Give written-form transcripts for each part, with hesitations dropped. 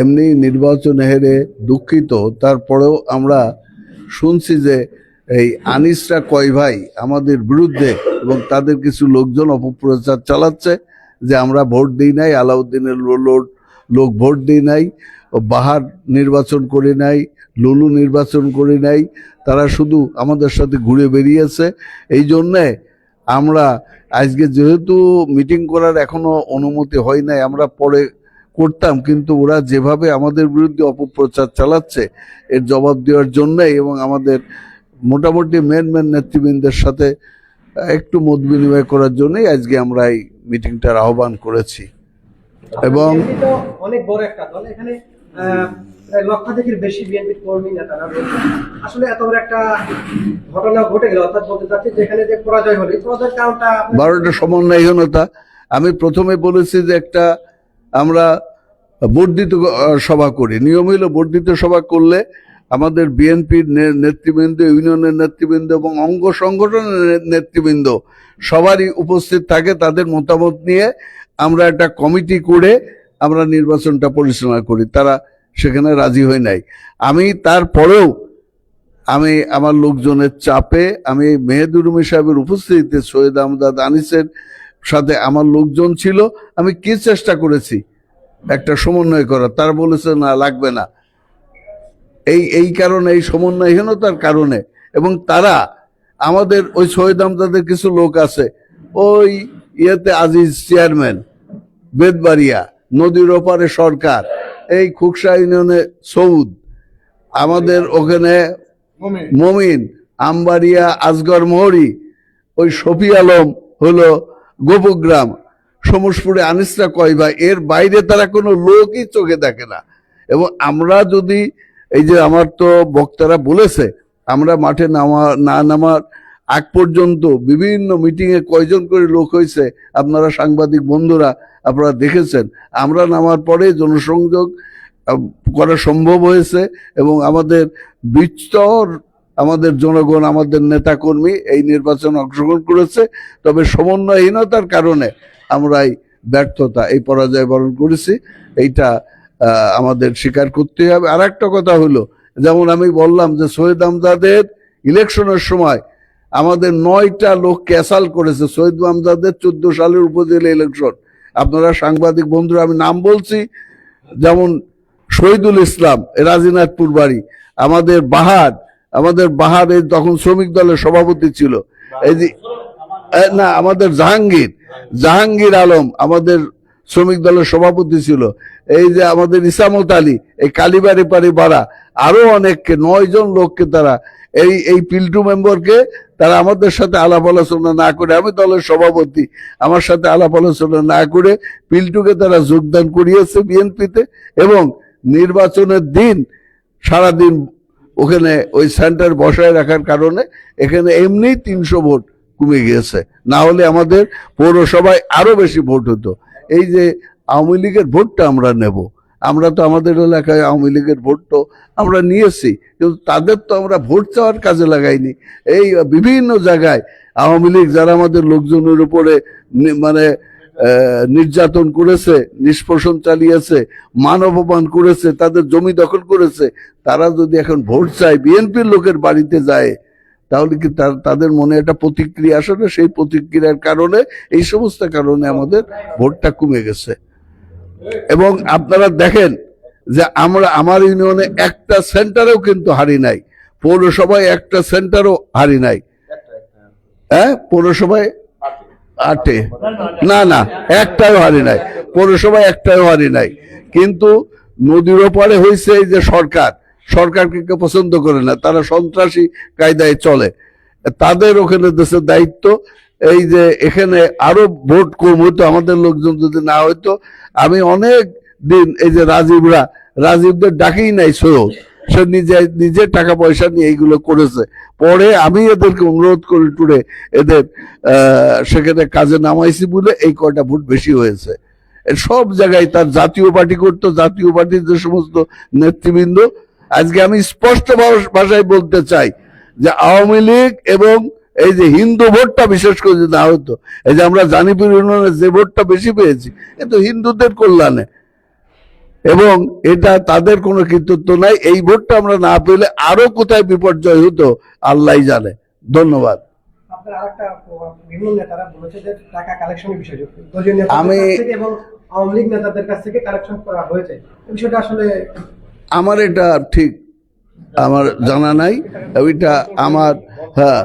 এমনি নির্বাচন হেরে দুঃখিত, তারপরেও আমরা শুনছি যে এই আনিসরা কয় ভাই আমাদের বিরুদ্ধে এবং তাদের কিছু লোকজন অপপ্রচার চালাচ্ছে যে আমরা ভোট দিই নাই, আলাউদ্দিনের লোক ভোট দিই নাই, বাহার নির্বাচন করে নাই, লুলু নির্বাচন করে নাই, তারা শুধু আমাদের সাথে ঘুরে বেরিয়েছে। এই জন্যে আমরা আজকে যেহেতু মিটিং করার এখনো অনুমতি হয় নাই, আমরা পরে করতাম, কিন্তু ওরা যেভাবে আমাদের বিরুদ্ধে অপপ্রচার চালাচ্ছে এর জবাব দেওয়ার জন্যই এবং আমাদের মোটামুটি মেন নেতৃবৃন্দের সাথে একটু মত বিনিময় করার জন্যই আজকে আমরা এই মিটিংটার আহ্বান করেছি। এবং অনেক বড় একটা দল, এখানে লক্ষাধিকের বেশি বিএনপি কর্মী নেতারা রয়েছে। আসলে এত বড় একটা ঘটনা ঘটে গেল, অর্থাৎ বলতে চাচ্ছি যেখানে যে পরাজয় হলো, পরাজয়ের কারণটা 12টা সমন্বয়হীনতা। আমি প্রথমে বলেছি যে একটা আমরা বর্ধিত সভা করি, নিয়ম হইল বর্ধিত সভা করলে আমাদের বিএনপির নেতৃবৃন্দ, ইউনিয়নের নেতৃবৃন্দ এবং অঙ্গ সংগঠনের নেতৃবৃন্দ সবারই উপস্থিত থাকে, তাদের মতামত নিয়ে আমরা একটা কমিটি করে আমরা নির্বাচনটা পরিচালনা করি। তারা সেখানে রাজি হয় নাই। আমি তারপরেও আমি আমার লোকজনের চাপে, আমি মেহেদুর রুমী সাহেবের উপস্থিতিতে সৈয়দ আমজাদ আনিসের সাথে আমার লোকজন ছিল, আমি কি চেষ্টা করেছি একটা সমন্বয় করা, তারা বলেছে না লাগবে না, এই কারণে, এই সমন্বয়হীনতার কারণে। এবং তারা আমাদের ওই সৈয়দ আমজাদের কিছু লোক আছে, ওই ইয়েতে আজিজ চেয়ারম্যান, বেদবাড়িয়া, নদীর ওপারে সরকার, এই খুকসা ইউনিয়নে সৌদ, আমাদের ওখানে মমিন, আমবাড়িয়া আসগর মোহরি, ওই শফি আলম হলো গোপগ্রাম, সমসপুরে আনিসরা কয় ভাই, এর বাইরে তারা কোনো লোকই চোখে দেখে না। এবং আমরা যদি এই যে আমার তো বক্তারা বলেছে আমরা মাঠে নামার আগ পর্যন্ত বিভিন্ন মিটিংয়ে কয়জন করে লোক হয়েছে, আপনারা সাংবাদিক বন্ধুরা আপনারা দেখেছেন। আমরা নামার পরে জনসংযোগ করা সম্ভব হয়েছে এবং আমাদের বিস্তর আমাদের জনগণ, আমাদের নেতাকর্মী এই নির্বাচনে অংশগ্রহণ করেছে। তবে সমন্বয়হীনতার কারণে আমরা এই ব্যর্থতা, এই পরাজয় বরণ করেছি, এইটা আমাদের স্বীকার করতে হবে। আর একটা কথা হলো, যেমন আমি বললাম যে সৈয়দ আমজাদের ইলেকশনের সময় আমাদের 9টা লোক ক্যাসাল করেছে। সৈয়দ আমজাদের 14 সালের উপজেলা ইলেকশন, আপনারা সাংবাদিক বন্ধুরা, আমি নাম বলছি, যেমন শহীদুল ইসলাম, রাজিনাথপুর বাড়ি, আমাদের বাহার তখন শ্রমিক দলের সভাপতি ছিল, এই যে না আমাদের জাহাঙ্গীর আলম আমাদের শ্রমিক দলের সভাপতি ছিল, এই যে আমাদের ইসামত আলী, এই কালীবাড়ি পাড়ি বাড়া, আরো অনেককে 9 জন লোককে তারা এই পিল্টু মেম্বারকে তারা আমাদের সাথে আলাপ আলোচনা না করে, আমি দলের সভাপতি, আমার সাথে আলাপ আলোচনা না করে পিল্টুকে তারা যোগদান করিয়েছে বিএনপিতে। এবং নির্বাচনের দিন সারাদিন ওখানে ওই সেন্টার বসায় রাখার কারণে এখানে এমনি 300 ভোট কমে গিয়েছে, না হলে আমাদের পৌরসভায় আরো বেশি ভোট হতো। এই যে আওয়ামী লীগের ভোটটা আমরা নেব, আমরা তো আমাদের এলাকায় আওয়ামী লীগের ভোট তো আমরা নিয়েছি, কিন্তু তাদের তো আমরা ভোট চাওয়ার কাজে লাগাইনি। এই বিভিন্ন জায়গায় আওয়ামী লীগ যারা আমাদের লোকজনের উপরে মানে নির্যাতন করেছে, নিষ্পেষণ চালিয়েছে, মান অপমান করেছে, তাদের জমি দখল করেছে, তারা যদি এখন ভোট চায়, বিএনপির লোকের বাড়িতে যায়, তাহলে কি তাদের মনে একটা প্রতিক্রিয়া আসে না? সেই প্রতিক্রিয়ার কারণে, এই সমস্ত কারণে আমাদের ভোটটা কমে গেছে। এবং আপনারা দেখেন যে আমার ইউনিয়নে একটা সেন্টারেও কিন্তু হারি নাই, পৌরসভায় একটা সেন্টারও হারি নাই। হ্যাঁ, পৌরসভায় 8-এ না একটাও হারি নাই, পৌরসভায় একটাও হারি নাই। কিন্তু নদীর ওপারে হয়েছে এই যে সরকারকে কেউ পছন্দ করে না, তারা সন্ত্রাসী কায়দায় চলে, তাদের ওখানে দেশের দায়িত্ব। এই যে এখানে আরো ভোট কম হইতো আমাদের লোকজন যদি না হইতো, আমি অনেক দিন এই যে রাজীবদের ডাকেই নাই, সে নিজে টাকা পয়সা নিয়ে এইগুলো করেছে। পরে আমি এদেরকে অনুরোধ করে টুরে এদের সেখানে কাজে নামাইছি বলে এই কয়টা ভোট বেশি হয়েছে। সব জায়গায় তার জাতীয় পার্টি করতো, জাতীয় পার্টির যে সমস্ত নেতৃবৃন্দ, আজকে আমি স্পষ্ট ভাষায় বলতে চাই যে আওয়ামী লীগ এবং এই যে হিন্দু ভোটটা বিশেষ করে যদি না হতো, এই যে আমরা জানিপুর ইউনিয়নে যে ভোটটা বেশি পেয়েছি, এ তো হিন্দুদের কল্যাণে, এবং এটা তাদের কোনো কৃতিত্ব নাই। এই ভোটটা আমরা না পেলে আরো কোথায় বিপর্যয় হতো আল্লাহ জানে। ধন্যবাদ। আপনার আরেকটা বিভিন্ন নেতারা বলেছে যে টাকা কালেকশনের বিষয় দলীয় নেতাদের আমি- কাছ থেকে এবং আওয়ামী লীগ নেতাদের কাছ থেকে কালেকশন করা হয়েছে, এই বিষয়টা আসলে আমার এটা ঠিক আমার জানা নাই। ওইটা আমার হ্যাঁ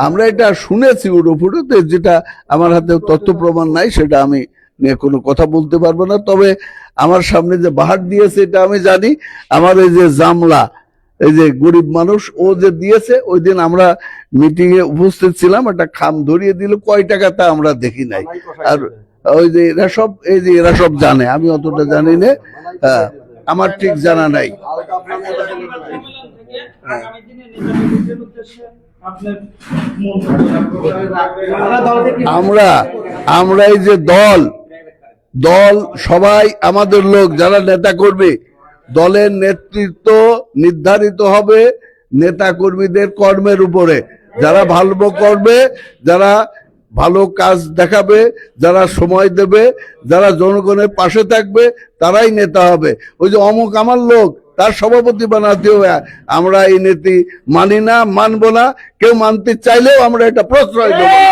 আমরা এটা শুনেছি উড়োফুড়োতে, যেটা আমার হাতে তথ্য প্রমাণ নাই সেটা আমি নিয়ে কোনো কথা বলতে পারবো না। তবে আমার সামনে যে বাহার দিয়েছে এটা আমি জানি। আমার এই যে জামলা, এই যে গরিব মানুষ ও যে দিয়েছে, ওই দিন আমরা মিটিং এ উপস্থিত ছিলাম, একটা খাম ধরিয়ে দিল, কয় টাকা তা আমরা দেখি নাই। আর ওই যে এরা সব জানে, আমি অতটা জানি না। হ্যাঁ, আমার ঠিক জানা নাই। আমরা আমরা এই যে দল সবাই আমাদের লোক যারা নেতা কর্মী, দলের নেতৃত্ব নির্ধারিত হবে নেতা কর্মীদের কর্মের উপরে। যারা ভালো করবে, যারা ভালো কাজ দেখাবে, যারা সময় দেবে, যারা জনগণের পাশে থাকবে, তারাই নেতা হবে। ওই যে অমুক আমার লোক, তার সভাপতি বানাতে হবে, আমরা এই নীতি মানি না, মানবো না। কেউ মানতে চাইলেও আমরা এটা প্রশ্রয় দেব না।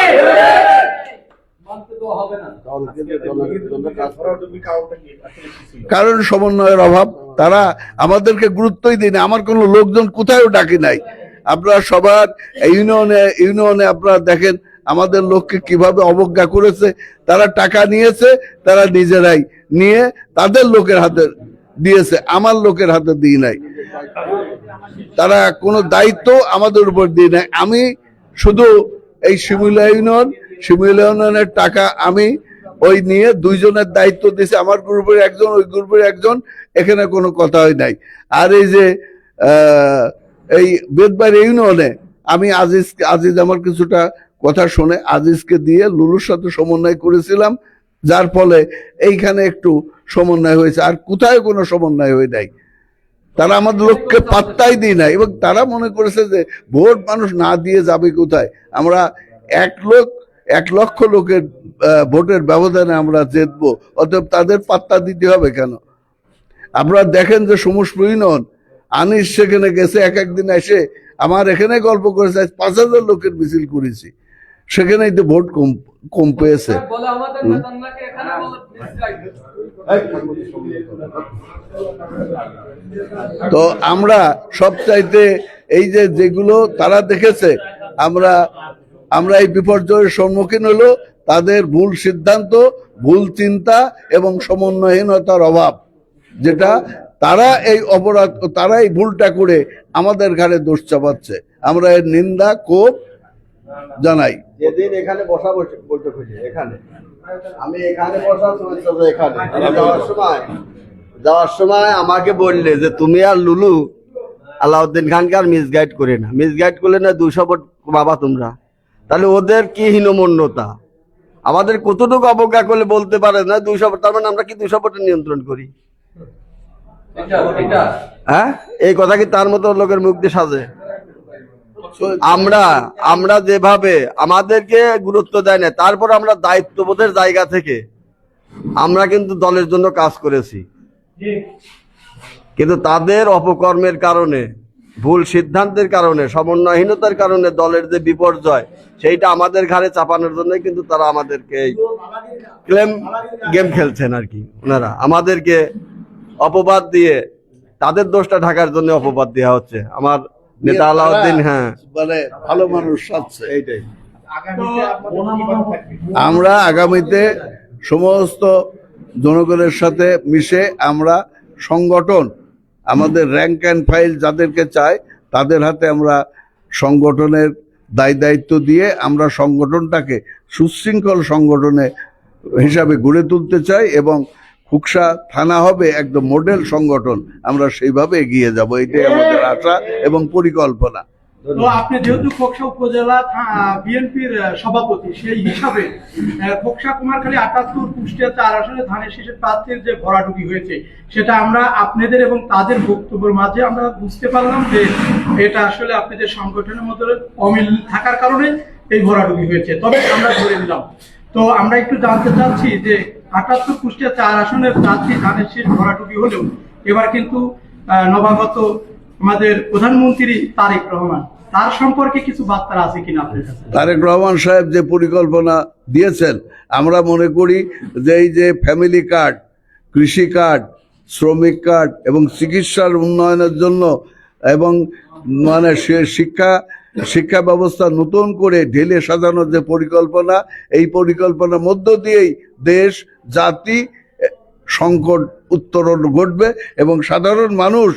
কারণ সমন্বয়ের অভাব, তারা আমাদেরকে গুরুত্বই দেয় না। আমার কোনো লোকজন কোথাও ডাকি নাই। আপনারা সবার ইউনিয়নে আপনারা দেখেন আমাদের লোককে কিভাবে অবজ্ঞা করেছে। তারা টাকা নিয়েছে, তারা নিজেরাই নিয়ে তাদের লোকের হাতে দিয়েছে, আমার লোকের হাতে দিয়ে নাই। তারা কোনো দায়িত্ব আমাদের উপর দিয়ে নাই। আমি শুধু এই শিমুলিয়া ইউনিয়নের টাকা আমি ওই নিয়ে দুইজনের দায়িত্ব দিয়েছে, আমার গ্রুপের একজন, ওই গ্রুপের একজন, এখানে কোনো কথা হয় নাই। আর এই যে এই বেদবাড়ি ইউনিয়নে আমি আজিজ আমার কিছুটা কথা শুনে আজিজকে দিয়ে লুলুর সাথে সমন্বয় করেছিলাম, যার ফলে এইখানে একটু সমন্বয় হয়েছে। আর কোথায় কোনো সমন্বয় হয়ে নাই। তারা আমাদের লোককে পাত্তাই দিই না, এবং তারা মনে করেছে যে ভোট মানুষ না দিয়ে যাবে কোথায়। আমরা 1 লক্ষ লোকের ভোটের ব্যবধানে আমরা জিতবো, অতএব তাদের পাত্তা দিতে হবে কেন? আপনারা দেখেন যে সমস্ত ইউনিয়ন, আনিস সেখানে গেছে, একদিন এসে আমার এখানে গল্প করেছে 5,000 লোকের মিছিল করেছি, সেখানেই তো ভোট কম পেয়েছে। তো আমরা সবচাইতে এই যে যেগুলো তারা দেখেছে, আমরা এই বিপর্যয়ের সম্মুখীন হলো তাদের ভুল সিদ্ধান্ত, ভুল চিন্তা এবং সমন্বয়হীনতার অভাব, যেটা তারা এই ভুলটা করে আমাদের ঘাড়ে দোষ চাপাচ্ছে। আমরা এর নিন্দা ক্ষোভ জানাই। যেদিন এখানে বৈঠক হয়েছে, এখানে আমি এখানে বসা এখানে যাওয়ার সময় আমাকে বললে যে তুমি আর লুলু আলাউদ্দিন খানকে আর মিসগাইড করলে না 200 ভোট বাবা তোমরা। তাহলে ওদের কি হীনমন্যতা, আমাদের কতটুকু অবজ্ঞা করলে বলতে পারে না 200 ভোট, তার মানে আমরা কি 200 ভোটে নিয়ন্ত্রণ করি? হ্যাঁ, এই কথা কি তার মতো লোকের মুখ দিয়ে সাজে? আমরা যেভাবে আমাদেরকে গুরুত্ব দেয় না, তারপর আমরা দায়িত্ববোধের জায়গা থেকে আমরা কিন্তু দলের জন্য কাজ করেছি, কিন্তু তাদের অপকর্মের কারণে, ভুল সিদ্ধান্তের কারণে, সমন্বয়হীনতার কারণে দলের যে বিপর্যয়, সেইটা আমাদের ঘাড়ে চাপানোর জন্য কিন্তু তারা আমাদেরকে গেম খেলছেন আর কি। ওনারা আমাদেরকে অপবাদ দিয়ে, তাদের দোষটা ঢাকার জন্য অপবাদ দেওয়া হচ্ছে। আমার নেতা আলাউদ্দিন, হ্যাঁ, মানে ভালো মানুষ সাজছে। এইটাই আমরা আগামীতে সমস্ত জনগণের সাথে মিশে আমরা সংগঠন, আমাদের র্যাঙ্ক অ্যান্ড ফাইল যাদেরকে চাই তাদের হাতে আমরা সংগঠনের দায়িত্ব দিয়ে আমরা সংগঠনটাকে সুশৃঙ্খল সংগঠনে হিসাবে গড়ে তুলতে চাই, এবং কুকসা থানা হবে একদম মডেল সংগঠন। আমরা সেইভাবে এগিয়ে যাব, এটাই আমাদের আশা এবং পরিকল্পনা। তো আপনি যেহেতু খোকসা উপজেলা বিএনপির সভাপতি, সেই হিসাবে খোকসা কুমারখালী 78, কুষ্টিয়া 4 আসনে ধানের শীষের প্রার্থীর যে ভরাডুবি হয়েছে, সেটা আমরা আপনাদের এবং তাদের বক্তব্যের মাঝে আমরা বুঝতে পারলাম যে এটা আসলে আপনাদের সংগঠনের মধ্যে অমিল থাকার কারণে এই ভরাডুবি হয়েছে। তবে আমরা ধরে নিলাম, তো আমরা একটু জানতে চাচ্ছি যে 78 কুষ্টিয়া 4 আসনের প্রার্থী ধানের শীষ ভরাডুবি হলেও এবার কিন্তু নবাগত আমাদের প্রধানমন্ত্রী তারেক রহমান, তার সম্পর্কে কিছু বার্তা আছে কিনা আপনার কাছে? তারেক রহমান সাহেব যে পরিকল্পনা দিয়েছেন, আমরা মনে করি যে এই যে ফ্যামিলি কার্ড, কৃষি কার্ড, শ্রমিক কার্ড এবং চিকিৎসার উন্নয়নের জন্য এবং মানে শিক্ষা ব্যবস্থা নতুন করে ঢেলে সাজানোর যে পরিকল্পনা, এই পরিকল্পনার মধ্য দিয়েই দেশ জাতি সংকট উত্তরণ ঘটবে এবং সাধারণ মানুষ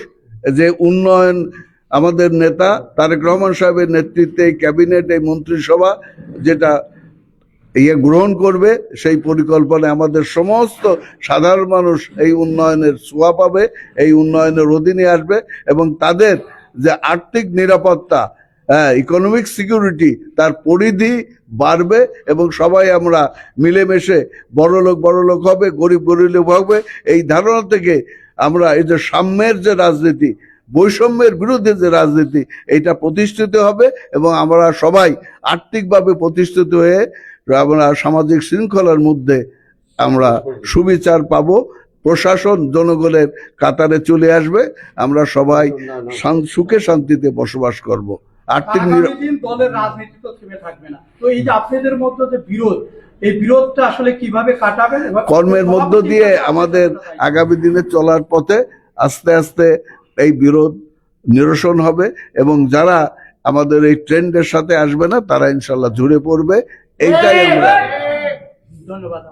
যে উন্নয়ন, আমাদের নেতা তারেক রহমান সাহেবের নেতৃত্বে এই ক্যাবিনেট, এই মন্ত্রিসভা যেটা গ্রহণ করবে, সেই পরিকল্পনায় আমাদের সমস্ত সাধারণ মানুষ এই উন্নয়নের ছোঁয়া পাবে, এই উন্নয়নের অধীনে আসবে এবং তাদের যে আর্থিক নিরাপত্তা, ইকোনমিক সিকিউরিটি, তার পরিধি বাড়বে এবং সবাই আমরা মিলেমিশে বড়লোক হবে, গরিব হবে। এই ধারণা থেকে আমরা এই যে সাম্যের যে রাজনীতি, বৈষম্যের বিরুদ্ধে যে রাজনীতি, এটা প্রতিষ্ঠিত হবে এবং আমরা সবাই আর্থিকভাবে প্রতিষ্ঠিত হয়ে আমরা সামাজিক শৃঙ্খলার মধ্যে আমরা সুবিচার পাবো, প্রশাসন জনগণের কাতারে চলে আসবে, আমরা সবাই সুখে শান্তিতে বসবাস করব। আর্থিক আগামী দিন দলের রাজনীতি তো থেমে থাকবে না, তো এই যে আপনাদের মধ্যে যে বিরোধ, এই বিরোধটা আসলে কিভাবে কাটাবেন? কর্মের মধ্য দিয়ে আমাদের আগামী দিনে চলার পথে আস্তে আস্তে এই বিরোধ নিরসন হবে এবং যারা আমাদের এই ট্রেন্ডের সাথে আসবে না তারা ইনশাল্লাহ ঝরে পড়বে। এইটাই আমরা ধন্যবাদ।